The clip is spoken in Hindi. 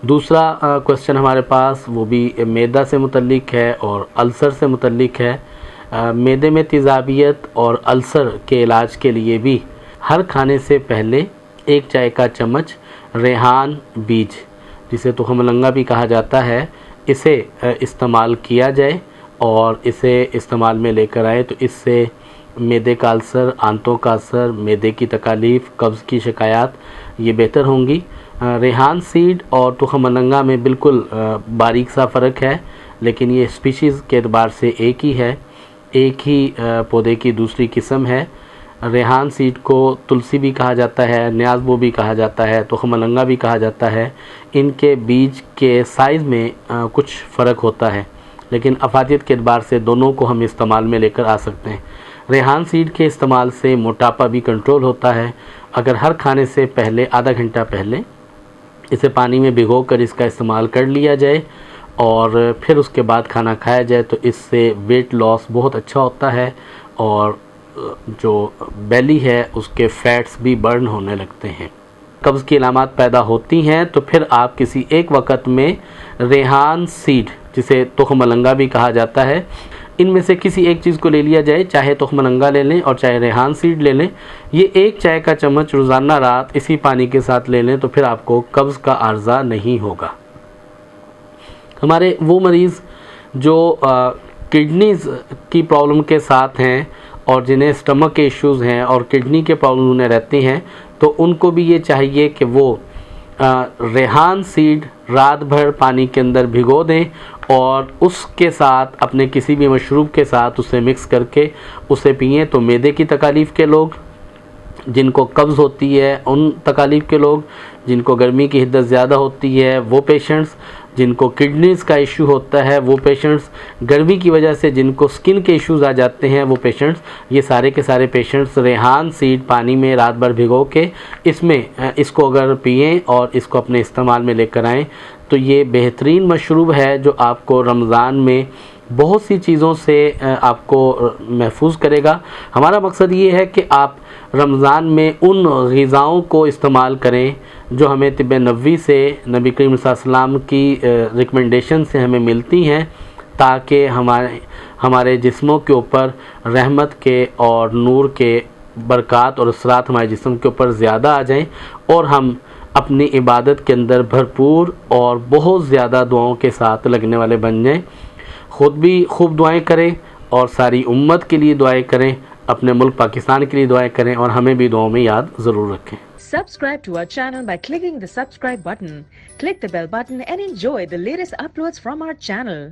दूसरा क्वेश्चन हमारे पास वो भी मैदा से मुतल्लिक है और अल्सर से मुतल्लिक है। मैदे में तेज़ाबियत और अल्सर के इलाज के लिए भी हर खाने से पहले 1 चाय का चम्मच रेहान बीज, जिसे तुखमलंगा भी कहा जाता है, इसे इस्तेमाल किया जाए और इसे इस्तेमाल में लेकर आए तो इससे मैदे का अल्सर, आंतों का असर, मैदे की तकालीफ, कब्ज़ की शिकायत ये बेहतर होंगी। रेहान सीड और तुखमलंगा में बिल्कुल बारीक सा फ़र्क है, लेकिन ये स्पीशीज़ के एतबार से एक ही है, एक ही पौधे की दूसरी किस्म है। रेहान सीड को तुलसी भी कहा जाता है, न्याज़बो भी कहा जाता है, तुखमलंगा भी कहा जाता है। इनके बीज के साइज़ में कुछ फ़र्क होता है, लेकिन अफादियत के एतबार से दोनों को हम इस्तेमाल में लेकर आ सकते हैं। रेहान सीड के इस्तेमाल से मोटापा भी कंट्रोल होता है। अगर हर खाने से पहले आधा घंटा पहले इसे पानी में भिगोकर इसका इस्तेमाल कर लिया जाए और फिर उसके बाद खाना खाया जाए तो इससे वेट लॉस बहुत अच्छा होता है और जो बेली है उसके फैट्स भी बर्न होने लगते हैं। कब्ज़ की अलामात पैदा होती हैं तो फिर आप किसी एक वक्त में रेहान सीड, जिसे तुखमलंगा भी कहा जाता है, इनमें से किसी एक चीज़ को ले लिया जाए, चाहे तुखमलंगा ले लें और चाहे रेहान सीड ले लें। ये 1 चाय का चम्मच रोज़ाना रात इसी पानी के साथ ले लें तो फिर आपको कब्ज़ का आर्ज़ा नहीं होगा। हमारे वो मरीज़ जो किडनीज़ की प्रॉब्लम के साथ हैं और जिन्हें स्टमक के इश्यूज़ हैं और किडनी के प्रॉब्लम उन्हें रहती हैं, तो उनको भी ये चाहिए कि वो रेहान सीड रात भर पानी के अंदर भिगो दें और उसके साथ अपने किसी भी मशरूब के साथ उसे मिक्स करके उसे पिएं। तो मैदे की तकालीफ़ के लोग, जिनको कब्ज़ होती है उन तकालीफ़ के लोग, जिनको गर्मी की हिद्दत ज़्यादा होती है वो पेशेंट्स, जिनको किडनीज़ का इशू होता है वो पेशेंट्स, गर्मी की वजह से जिनको स्किन के इश्यूज़ आ जाते हैं वो पेशेंट्स, ये सारे के सारे पेशेंट्स रेहान सीड पानी में रात भर भिगो के इसको अगर पिएं और इसको अपने इस्तेमाल में लेकर आएँ तो ये बेहतरीन मशरूब है जो आपको रमज़ान में बहुत सी चीज़ों से आपको महफूज करेगा। हमारा मकसद ये है कि आप रमज़ान में उन ग़िज़ाओं को इस्तेमाल करें जो हमें तिब्ब नबवी से, नबी करीम सल्लल्लाहु अलैहि वसल्लम की रिकमेंडेशन से हमें मिलती हैं, ताकि हमारे जिस्मों के ऊपर रहमत के और नूर के बरक़ात और असरात हमारे जिस्म के ऊपर ज़्यादा आ जाएं और हम अपनी इबादत के अंदर भरपूर और बहुत ज़्यादा दुआओं के साथ लगने वाले बन जाएं। ख़ुद भी खूब दुआएं करें और सारी उम्मत के लिए दुआएं करें, अपने मुल्क पाकिस्तान के लिए दुआएं करें और हमें भी दुआओं में याद ज़रूर रखें। Subscribe to our channel by clicking the subscribe button. Click the bell button and enjoy the latest uploads from our channel.